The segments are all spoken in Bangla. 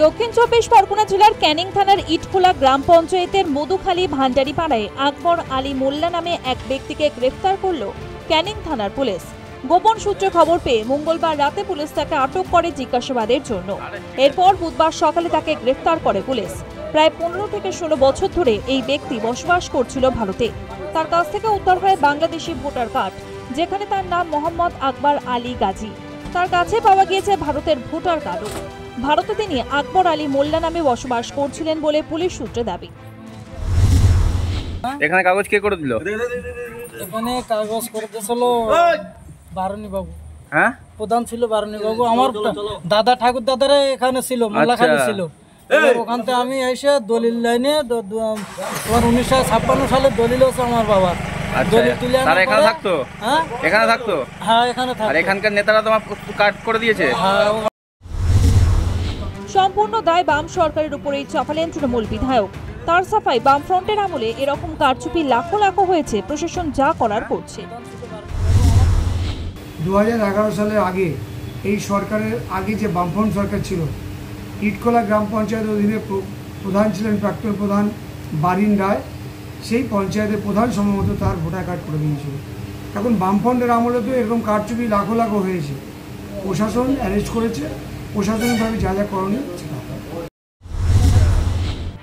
দক্ষিণ চব্বিশ পরগনা জেলার ক্যানিং থানার ইটখোলা গ্রাম পঞ্চায়েতের মধুখালী ভান্ডারি পাড়ায় আকবর আলী মোল্লা নামে এক ব্যক্তিকে গ্রেফতার করল ক্যানিং থানার পুলিশ। গোপন সূত্রে খবর পেয়ে মঙ্গলবার রাতে পুলিশ তাকে আটক করে জিজ্ঞাসাবাদের জন্য। এরপর বুধবার সকালে তাকে গ্রেফতার করে পুলিশ। প্রায় 15 থেকে 16 বছর ধরে এই ব্যক্তি বসবাস করছিল ভারতে। তার কাছ থেকে উদ্ধার হয় বাংলাদেশি ভোটার কার্ড, যেখানে তার নাম মোহাম্মদ আকবর আলী গাজী। তার কাছে পাওয়া গিয়েছে ভারতের ভোটার কার্ডও। ভারতে তিনি আকবর আলী মোল্লা নামে বসবাস করছিলেন বলে পুলিশ সূত্রে দাবি। এখানে কাগজ কে করে দিল? এখানে কাগজ করে দিয়েছিল বারুনি বাবু। হ্যাঁ, প্রধান ছিল বারুনি বাবু। আমার দাদা ঠাকুর দাদারা এখানে ছিল, মোল্লাখালী ছিল। ওখান থেকে আমি এসে দলিল লাইনে 1956 সালে দলিল হচ্ছে আমার বাবার। এখানে থাকতো? হ্যাঁ, এখানে থাকতো। হ্যাঁ, এখানে থাকতো। আর এখানকার নেতারা তোমার কার্ড করে দিয়েছে? হ্যাঁ। সম্পূর্ণ দায় বাম সরকারের উপরেই চাপালেন তৃণমূল বিধায়ক। তার সাফাই, বামফ্রন্টের আমলে এরকম কারচুপি লাখো লাখো হয়েছে, প্রশাসন যা করার করছে। 2011 সালের আগে এই সরকারের আগে যে বামফ্রন্ট সরকার ছিল, ইটখোলা গ্রাম পঞ্চায়েত অধীনে প্রধান ছিলেন প্রাক্তন প্রধান বারিন রায়। সেই পঞ্চায়েতের প্রধান সম্ভবত তার ভোটার কার্ড করে দিয়েছিল। এখন বামফ্রন্টের আমলে তো এরকম কারচুপি লাখো লাখো হয়েছে। প্রশাসন অ্যারেস্ট করেছে, প্রশাসনিকভাবে যা যা করণীয়।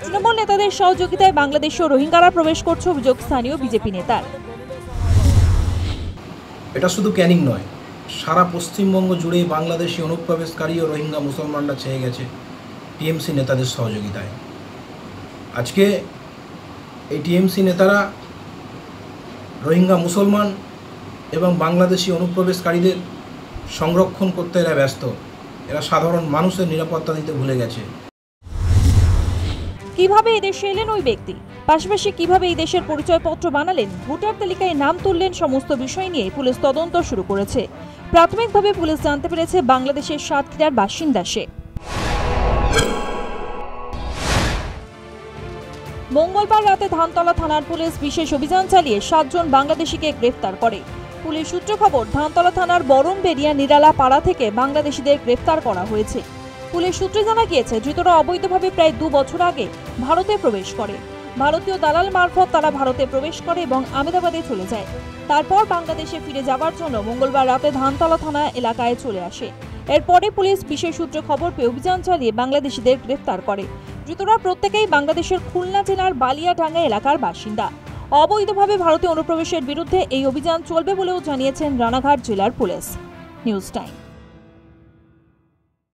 তৃণমূল নেতাদের সহযোগিতায় বাংলাদেশ ও রোহিঙ্গারা প্রবেশ করছে অভিযোগ স্থানীয় বিজেপি নেতার। এটা শুধু ক্যানিং নয়, সারা পশ্চিমবঙ্গ জুড়ে বাংলাদেশি অনুপ্রবেশকারী ও রোহিঙ্গা মুসলমানরা ছেয়ে গেছে টিএমসি নেতাদের সহযোগিতায়। আজকে এই টিএমসি নেতারা রোহিঙ্গা মুসলমান এবং বাংলাদেশি অনুপ্রবেশকারীদের সংরক্ষণ করতে এরা ব্যস্ত। এরা সাধারণ মানুষের নিরাপত্তা দিতে ভুলে গেছে। কিভাবে এদেশে এলেন ওই ব্যক্তি, পাশাপাশি কিভাবে এই দেশের পরিচয়পত্র বানালেন, ভোটার তালিকায় নাম তুললেন, সমস্ত বিষয় নিয়ে পুলিশ তদন্ত শুরু করেছে। প্রাথমিকভাবে পুলিশ জানতে পেরেছে বাংলাদেশের সাতক্ষীরার বাসিন্দা সে। মঙ্গলবার রাতে ধানতলা থানার পুলিশ বিশেষ অভিযান চালিয়ে 7 জন বাংলাদেশিকে গ্রেফতার করে। পুলিশ সূত্র খবর, ধানতলা থানার বরমবেড়িয়া নিরালা পাড়া থেকে বাংলাদেশিদের গ্রেফতার করা হয়েছে। পুলিশ সূত্রে জানা গিয়েছে, ধৃতরা অবৈধভাবে প্রায় 2 বছর আগে ভারতে প্রবেশ করে। ভারতীয় দালাল মারফত তারা ভারতে প্রবেশ করে এবং আহমেদাবাদে চলে যায়। তারপর বাংলাদেশে ফিরে যাওয়ার জন্য মঙ্গলবার রাতে ধানতলা থানা এলাকায় চলে আসে। এরপরে পুলিশ বিশেষ সূত্রে খবর পেয়ে অভিযান চালিয়ে বাংলাদেশিদের গ্রেফতার করে। ধৃতরা প্রত্যেকেই বাংলাদেশের খুলনা জেলার বালিয়াডাঙ্গা এলাকার বাসিন্দা। অবৈধভাবে ভারতে অনুপ্রবেশের বিরুদ্ধে এই অভিযান চলবে বলেও জানিয়েছেন রানাঘাট জেলার পুলিশ। News time.